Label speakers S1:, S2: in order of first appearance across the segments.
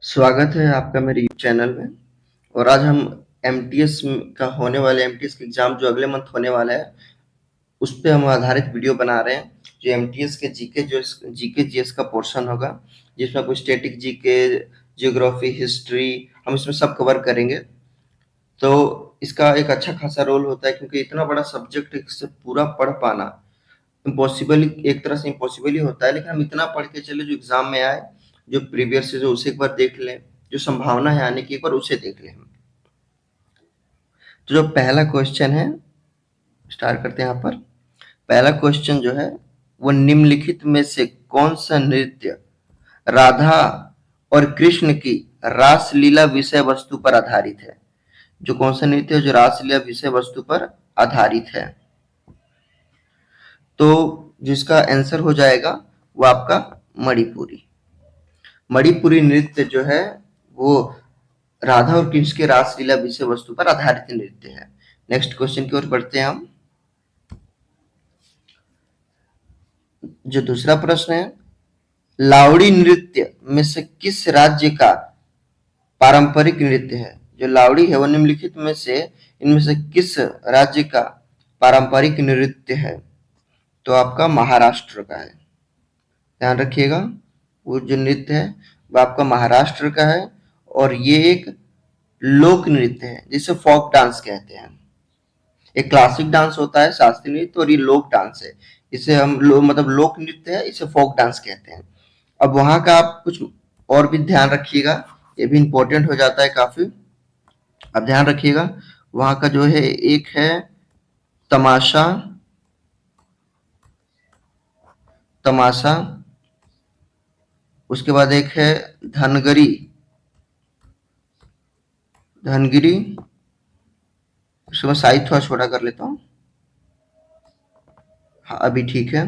S1: स्वागत है आपका मेरे यूट्यूब चैनल में। और आज हम एमटीएस का होने वाले एमटीएस का एग्जाम जो अगले मंथ होने वाला है उस पे हम आधारित वीडियो बना रहे हैं। जो एमटीएस के जीके जीएस का पोर्शन होगा, जिसमें कुछ स्टैटिक जीके, जियोग्राफी, हिस्ट्री, हम इसमें सब कवर करेंगे। तो इसका एक अच्छा खासा रोल होता है, क्योंकि इतना बड़ा सब्जेक्ट इससे पूरा पढ़ पाना इम्पॉसिबल, एक तरह से इम्पॉसिबल ही होता है। लेकिन हम इतना पढ़ के चले जो एग्जाम में आए, जो प्रीवियस से जो उसे एक बार देख लें, जो संभावना है आने की एक बार उसे देख लें हम। तो जो पहला क्वेश्चन है, स्टार्ट करते हैं यहाँ पर। पहला क्वेश्चन जो है वो निम्नलिखित में से कौन सा नृत्य राधा और कृष्ण की रासलीला विषय वस्तु पर आधारित है? जो कौन सा नृत्य है जो रासलीला विषय वस्तु पर आधारित है? तो जिसका आंसर हो जाएगा वो आपका मणिपुरी। मणिपुरी नृत्य जो है वो राधा और कृष्ण के रासलीला विषय वस्तु पर आधारित नृत्य है। नेक्स्ट क्वेश्चन की ओर बढ़ते हैं हम। जो दूसरा प्रश्न है, लावड़ी नृत्य में से किस राज्य का पारंपरिक नृत्य है? जो लावड़ी है वो निम्नलिखित में से इनमें से किस राज्य का पारंपरिक नृत्य है? तो आपका महाराष्ट्र का है। ध्यान रखिएगा, वो जो नृत्य है वो आपका महाराष्ट्र का है। और ये एक लोक नृत्य है जिसे फोक डांस कहते हैं। एक क्लासिक डांस होता है, शास्त्रीय नृत्य, और ये लोक डांस है। इसे हम मतलब लोक नृत्य है, इसे फोक डांस कहते हैं। अब वहां का आप कुछ और भी ध्यान रखिएगा, ये भी इंपॉर्टेंट हो जाता है काफी। अब ध्यान रखिएगा, वहां का जो है एक है तमाशा, तमाशा, उसके बाद एक है धनगरी, धनगिरी। उसके बाद साइज थोड़ा छोटा कर लेता हूँ। हाँ, अभी ठीक है।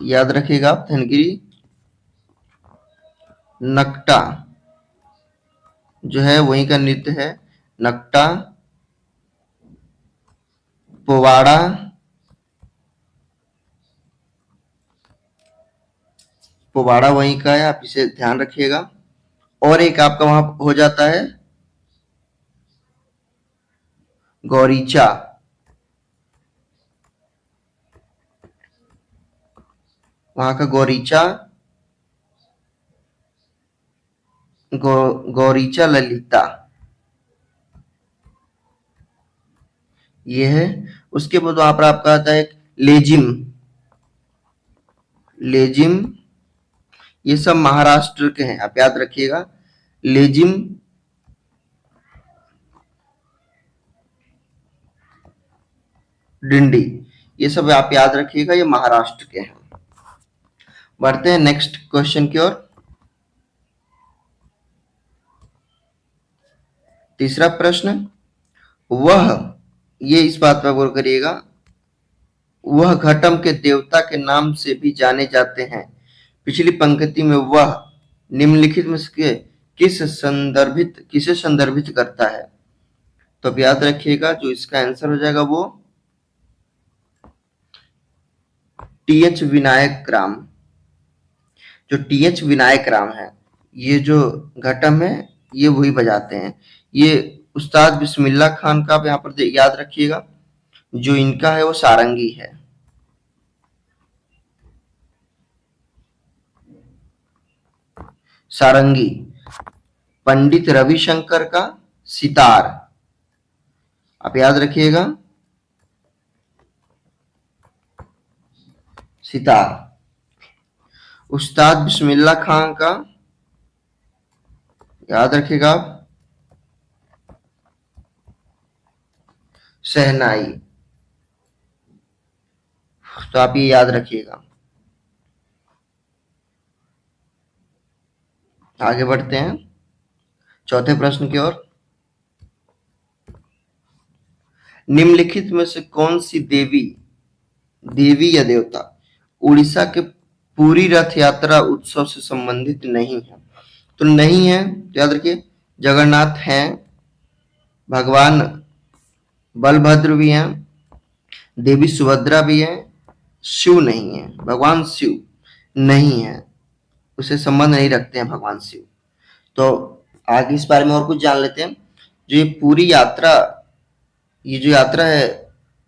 S1: याद रखिएगा आप, धनगिरी। नकटा जो है वहीं का नृत्य है, नकटा। पोवाड़ा, पोवाड़ा वहीं का है, आप इसे ध्यान रखिएगा। और एक आपका वहां हो जाता है गौरीचा। वहां का गौरीचा, गौरीचा ललिता, ये है। उसके बाद वहां पर आपका आता है लेजिम, लेजिम। ये सब महाराष्ट्र के हैं, आप याद रखिएगा। लेजिम, डिंडी, ये सब आप याद रखिएगा, ये महाराष्ट्र के हैं। बढ़ते हैं नेक्स्ट क्वेश्चन की ओर। तीसरा प्रश्न, वह, ये इस बात पर गौर करिएगा, वह घटम के देवता के नाम से भी जाने जाते हैं। पिछली पंक्ति में वह निम्नलिखित में से किसे संदर्भित करता है? तो अब याद रखिएगा, जो इसका आंसर हो जाएगा वो टीएच विनायक राम। जो टीएच विनायक राम है, ये जो घटम है ये वही बजाते हैं। ये उस्ताद बिस्मिल्लाह खान का आप यहाँ पर याद रखिएगा। जो इनका है वो सारंगी है। सारंगी। पंडित रविशंकर का सितार, आप याद रखिएगा, सितार। उस्ताद बिस्मिल्लाह खान का याद रखिएगा आप, शहनाई। तो आप ये याद रखिएगा। आगे बढ़ते हैं चौथे प्रश्न की ओर। निम्नलिखित में से कौन सी देवी या देवता उड़ीसा के पूरी रथ यात्रा उत्सव से संबंधित नहीं है? तो नहीं है तो याद रखिए, जगन्नाथ हैं, भगवान बलभद्र भी हैं, देवी सुभद्रा भी हैं, शिव नहीं है, भगवान शिव नहीं है, उससे संबंध नहीं रखते हैं भगवान शिव। तो आगे इस बारे में और कुछ जान लेते हैं। जो ये पूरी यात्रा, ये जो यात्रा है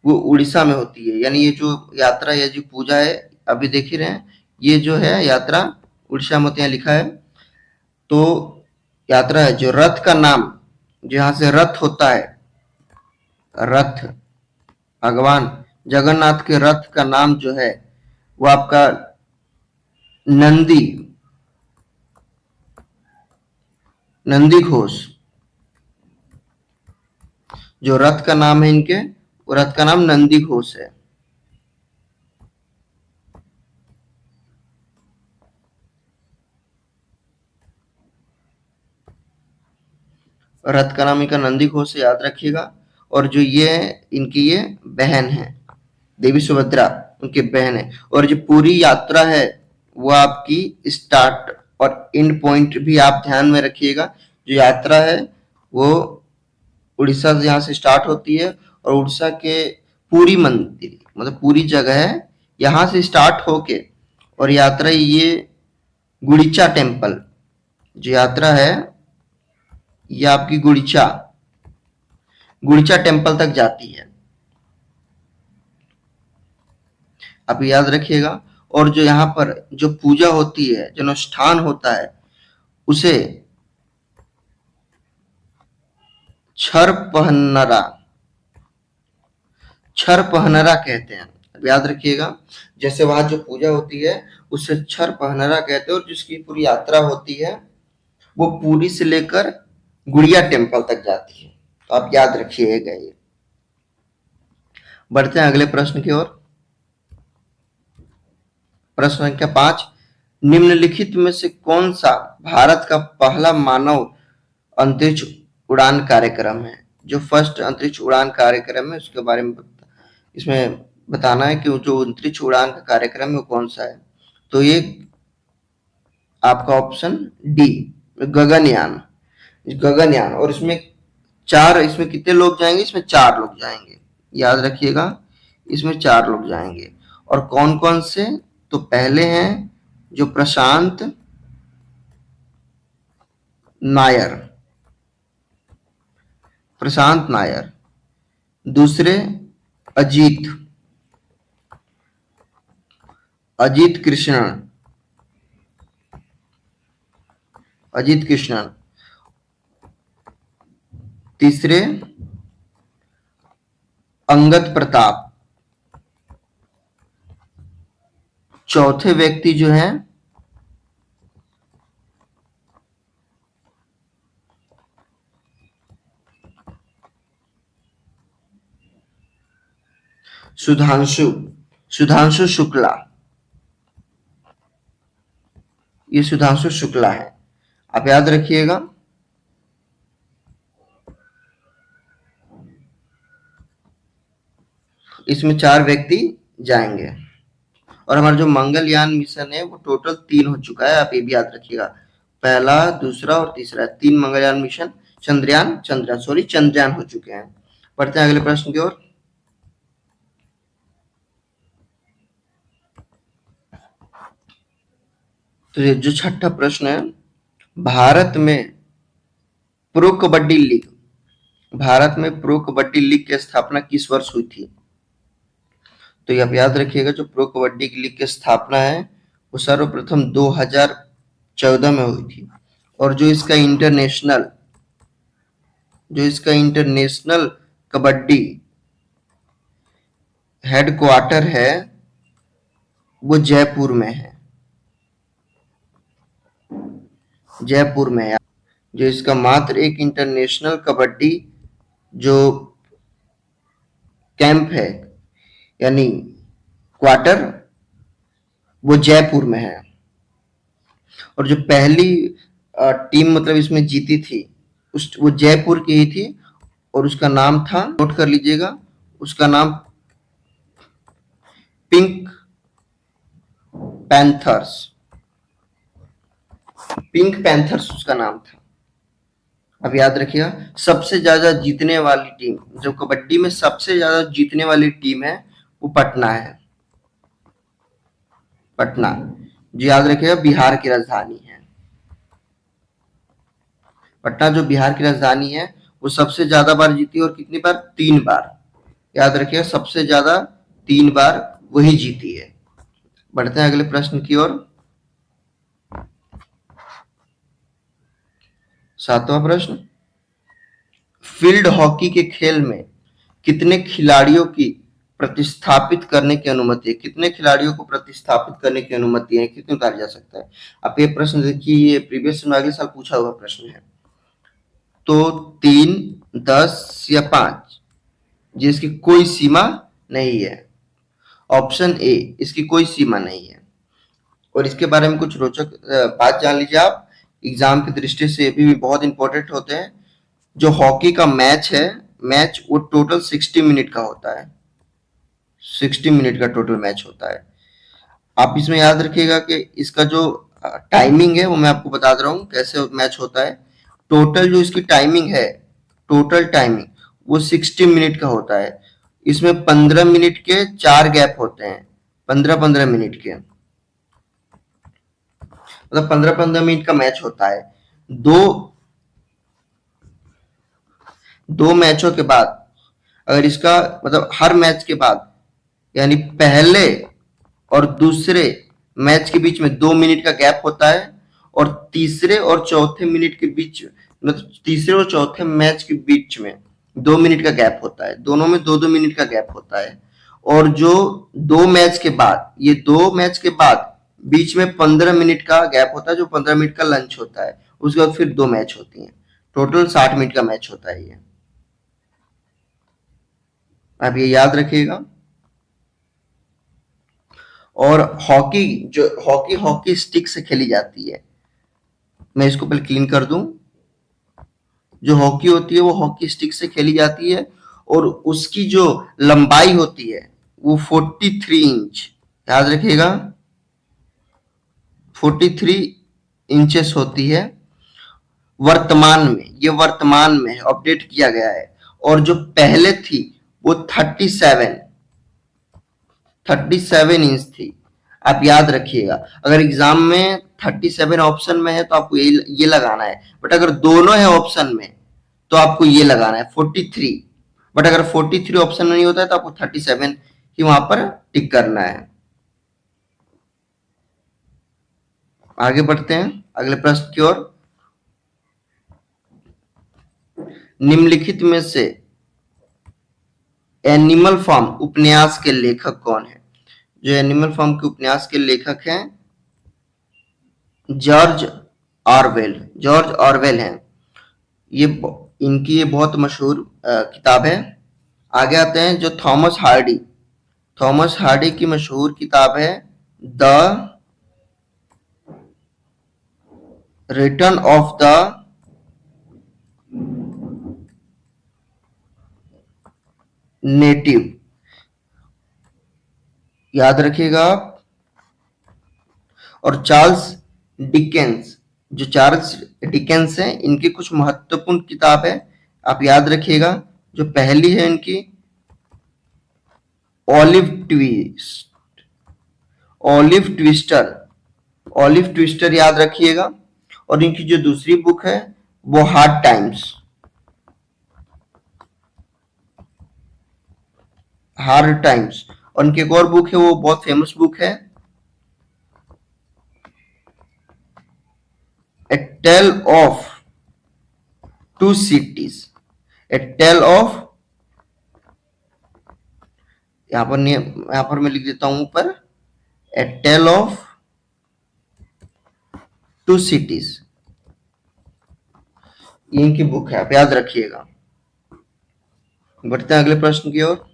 S1: वो उड़ीसा में होती है, यानी ये जो यात्रा, ये जो पूजा है अभी देख ही रहे हैं, ये जो है यात्रा उड़ीसा में होती है, लिखा है। तो यात्रा है, जो रथ का नाम, जहाँ से रथ होता है, रथ, भगवान जगन्नाथ के रथ का नाम जो है वो आपका नंदी, नंदी घोष। जो रथ का नाम है इनके, वो रथ का नाम नंदी घोष है। रथ का नाम इनका नंदी घोष है, याद रखिएगा। और जो ये इनकी ये बहन है, देवी सुभद्रा उनकी बहन है। और जो पूरी यात्रा है वो आपकी स्टार्ट और एंड पॉइंट भी आप ध्यान में रखिएगा। जो यात्रा है वो उड़ीसा से, यहाँ से स्टार्ट होती है और उड़ीसा के पूरी मंदिर, मतलब पूरी जगह है, यहाँ से स्टार्ट होके और यात्रा ये गुड़ीचा टेम्पल, जो यात्रा है ये आपकी गुड़ीचा, गुड़ीचा टेम्पल तक जाती है, आप याद रखिएगा। और जो यहाँ पर जो पूजा होती है, जो अनुष्ठान होता है, उसे छर पहनरा, छर पहनरा कहते हैं, अब याद रखिएगा। जैसे वहां जो पूजा होती है उसे छर पहनरा कहते हैं, और जिसकी पूरी यात्रा होती है वो पूरी से लेकर गुड़िया टेम्पल तक जाती है। तो आप याद रखिएगा ये। बढ़ते हैं अगले प्रश्न की ओर। प्रश्न संख्या 5, निम्नलिखित में से कौन सा भारत का पहला मानव अंतरिक्ष उड़ान कार्यक्रम है? जो फर्स्ट अंतरिक्ष उड़ान कार्यक्रम है उसके बारे में इसमें बताना है कि जो अंतरिक्ष उड़ान का कार्यक्रम है वो कौन सा है। तो ये आपका ऑप्शन डी, गगनयान, गगनयान। और इसमें चार, इसमें कितने लोग जाएंगे? इसमें 4 लोग जाएंगे, याद रखिएगा, इसमें 4 लोग जाएंगे। और कौन कौन से? तो पहले हैं जो प्रशांत नायर, प्रशांत नायर। दूसरे अजीत, अजीत कृष्णन, अजीत कृष्णन। तीसरे अंगद प्रताप। चौथे व्यक्ति जो है सुधांशु, सुधांशु शुक्ला, ये सुधांशु शुक्ला है, आप याद रखिएगा। इसमें 4 व्यक्ति जाएंगे। और हमारा जो मंगलयान मिशन है वो टोटल 3 हो चुका है, आप ये भी याद रखिएगा। पहला, दूसरा और तीसरा, 3 मंगलयान मिशन, चंद्रयान हो चुके हैं। बढ़ते हैं अगले प्रश्न की ओर। तो ये जो छठा प्रश्न है, भारत में प्रो कबड्डी लीग, भारत में प्रो कबड्डी लीग की स्थापना किस वर्ष हुई थी? तो ये आप याद रखिएगा, जो प्रो कबड्डी लीग की स्थापना है वो सर्वप्रथम 2014 में हुई थी। और जो इसका इंटरनेशनल, जो इसका इंटरनेशनल कबड्डी हेडक्वार्टर है वो जयपुर में है, जयपुर में है। जो इसका मात्र एक इंटरनेशनल कबड्डी जो कैंप है, यानी क्वार्टर, वो जयपुर में है। और जो पहली टीम मतलब इसमें जीती थी उस, वो जयपुर की ही थी, और उसका नाम था, नोट कर लीजिएगा, उसका नाम पिंक पैंथर्स, पिंक पैंथर्स उसका नाम था, अब याद रखिएगा। सबसे ज्यादा जीतने वाली टीम, जो कबड्डी में सबसे ज्यादा जीतने वाली टीम है वो पटना है। पटना। जो याद रखिएगा बिहार की राजधानी है। पटना जो बिहार की राजधानी है वो सबसे ज्यादा बार जीती है, और कितनी बार? 3 बार। याद रखिएगा सबसे ज्यादा 3 बार वही जीती है। बढ़ते हैं अगले प्रश्न की ओर। 7वां प्रश्न, फील्ड हॉकी के खेल में कितने खिलाड़ियों की प्रतिस्थापित करने की अनुमति है? कितने खिलाड़ियों को प्रतिस्थापित करने की अनुमति है, कितने उतारा जा सकता है? आप ये प्रश्न देखिए, ये प्रीवियस में अगले साल पूछा हुआ प्रश्न है। तो 3, 10 या 5, जिसकी कोई सीमा नहीं है। ऑप्शन ए, इसकी कोई सीमा नहीं है। और इसके बारे में कुछ रोचक बात जान लीजिए आप, एग्जाम की दृष्टि से भी बहुत इंपॉर्टेंट होते हैं। जो हॉकी का मैच है, मैच वो टोटल 60 मिनट का होता है। 60 मिनट का टोटल मैच होता है। आप इसमें याद रखिएगा कि इसका जो टाइमिंग है वो मैं आपको बता दे रहा हूँ कैसे मैच होता है। टोटल जो इसकी टाइमिंग है, टोटल टाइमिंग वो 60 मिनट का होता है। इसमें 15 मिनट के 4 गैप होते हैं, 15-15 मिनट के, मतलब 15-15 मिनट का मैच होता है। दो दो मैचों के बाद, अगर इसका मतलब हर मैच के बाद, यानी पहले और दूसरे मैच के बीच में 2 मिनट का गैप होता है, और तीसरे और चौथे मिनट के बीच, मतलब तीसरे और चौथे मैच के बीच में 2 मिनट का गैप होता है। दोनों में 2-2 मिनट का गैप होता है। और जो 2 मैच के बाद, ये 2 मैच के बाद बीच में 15 मिनट का गैप होता है, जो 15 मिनट का लंच होता है। उसके बाद फिर 2 मैच होती हैं। टोटल 60 मिनट का मैच होता है ये। आप ये याद रखिएगा। और हॉकी, जो हॉकी हॉकी स्टिक से खेली जाती है। मैं इसको पहले क्लीन कर दूं। जो हॉकी होती है वो हॉकी स्टिक से खेली जाती है, और उसकी जो लंबाई होती है वो 43 इंच, याद रखिएगा 43 इंचेस होती है। वर्तमान में, ये वर्तमान में अपडेट किया गया है। और जो पहले थी वो 37 इंच थी। आप याद रखिएगा, अगर एग्जाम में 37 ऑप्शन में है तो आपको ये लगाना है, बट अगर दोनों है ऑप्शन में तो आपको ये लगाना है 43। बट अगर 43 ऑप्शन में नहीं होता है तो आपको 37 ही वहां पर टिक करना है। आगे बढ़ते हैं अगले प्रश्न की ओर। निम्नलिखित में से एनिमल फार्म उपन्यास के लेखक कौन है? जो एनिमल फार्म के उपन्यास के लेखक हैं जॉर्ज ऑरवेल। जॉर्ज ऑरवेल हैं ये। इनकी ये बहुत मशहूर किताब है। आगे आते हैं जो थॉमस हार्डी। थॉमस हार्डी की मशहूर किताब है the return of the native. याद रखिएगा आप। और चार्ल्स डिकेंस, जो चार्ल्स डिकेंस हैं इनकी कुछ महत्वपूर्ण किताब है, आप याद रखिएगा। जो पहली है इनकी olive twist, olive twister, olive twister याद रखिएगा। और इनकी जो दूसरी बुक है वो हार्ड टाइम्स, हार्ड टाइम्स। और इनकी एक और बुक है वो बहुत फेमस बुक है, A tell of Two Cities. A tell of, यहाँ पर मैं लिख देता हूं ऊपर, A tell of Two Cities, इनकी बुक है, आप याद रखिएगा। बढ़ते हैं अगले प्रश्न की ओर।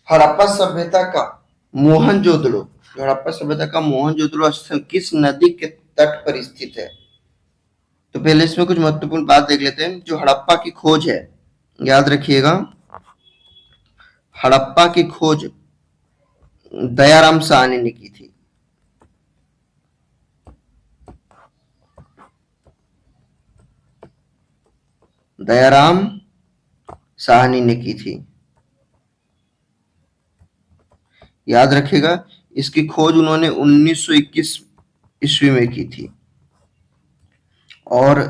S1: हड़प्पा सभ्यता का मोहनजोदड़ो, हड़प्पा सभ्यता का मोहनजोदड़ो स्थल किस नदी के तट पर स्थित है? तो पहले इसमें कुछ महत्वपूर्ण बात देख लेते हैं। जो हड़प्पा की खोज है, याद रखिएगा, हड़प्पा की खोज दयाराम साहनी ने की थी। दयाराम साहनी ने की थी। याद रखिएगा, इसकी खोज उन्होंने 1921 ईस्वी में की थी। और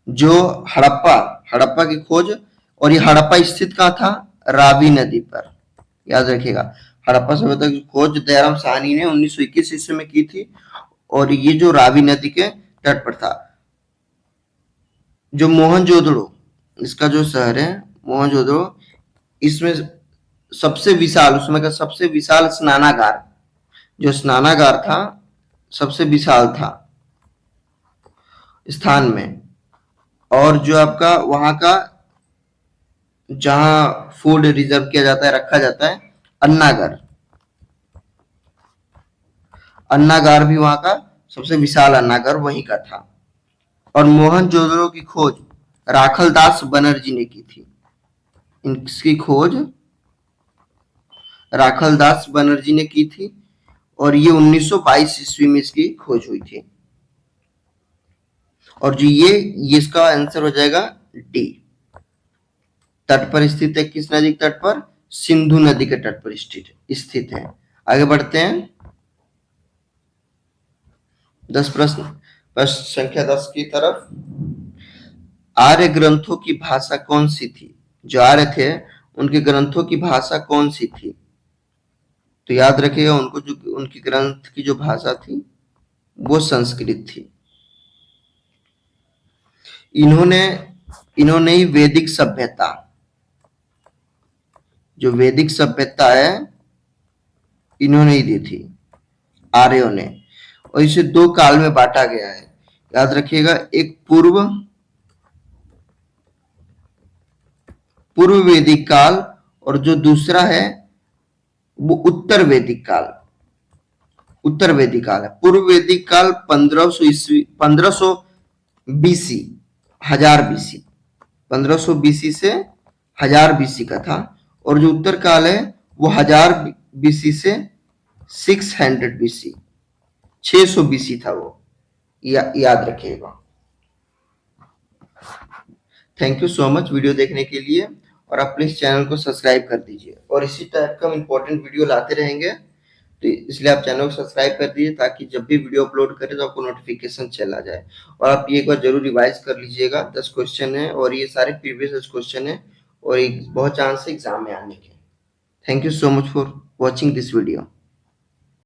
S1: जो हड़प्पा हड़प्पा की खोज, और ये हड़प्पा स्थित कहाँ था? रावी नदी पर। याद रखिएगा, हड़प्पा सभ्यता की खोज दयाराम साहनी ने 1921 ईस्वी में की थी, और ये जो रावी नदी के तट पर था। जो मोहनजोदड़ो, इसका जो शहर है मोहनजोदड़ो, इसमें सबसे विशाल, उसमें का सबसे विशाल स्नानागार, जो स्नानागार था सबसे विशाल था स्थान में। और जो आपका वहां का जहां फूड रिजर्व किया जाता है, रखा जाता है, अन्नागार, अन्नागार भी वहां का सबसे विशाल अन्नागार वहीं का था। और मोहनजोदड़ो की खोज राखलदास बनर्जी ने की थी। इसकी खोज राखलदास बनर्जी ने की थी, और ये 1922 ईस्वी में इसकी खोज हुई थी। और जो ये इसका आंसर हो जाएगा डी। तट पर स्थित है, किस नदी के तट पर? सिंधु नदी के तट पर स्थित है। आगे बढ़ते हैं 10 प्रश्न संख्या 10 की तरफ। आर्य ग्रंथों की भाषा कौन सी थी? जो आर्य थे उनके ग्रंथों की भाषा कौन सी थी? तो याद रखिएगा, उनको जो उनकी ग्रंथ की जो भाषा थी वो संस्कृत थी। इन्होंने ही वैदिक सभ्यता, जो वैदिक सभ्यता है, इन्होंने ही दी थी, आर्यों ने। और इसे दो काल में बांटा गया है, याद रखिएगा, एक पूर्व वैदिक काल, और जो दूसरा है वो उत्तर वैदिक काल। उत्तर वैदिक काल है। पूर्व वैदिक काल 1500 ईस्वी, 1500 बीसी, 1000 बीसी, 1500 बीसी से 1000 बीसी का था। और जो उत्तर काल है वो 1000 बीसी से 600 बीसी, 600 बीसी था वो, याद रखिएगा। Thank you so much video देखने के लिए, और आप प्लीज चैनल को सब्सक्राइब कर दीजिए, और इसी टाइप का हम इंपॉर्टेंट वीडियो लाते रहेंगे, तो इसलिए आप चैनल को सब्सक्राइब कर दीजिए, ताकि जब भी वीडियो अपलोड करें तो आपको नोटिफिकेशन चला जाए। और आप ये एक बार जरूर रिवाइज कर लीजिएगा, 10 क्वेश्चन है, और ये सारे प्रीवियस क्वेश्चन है, और एक बहुत चांस है एग्जाम में आने के। Thank you so much for watching this video.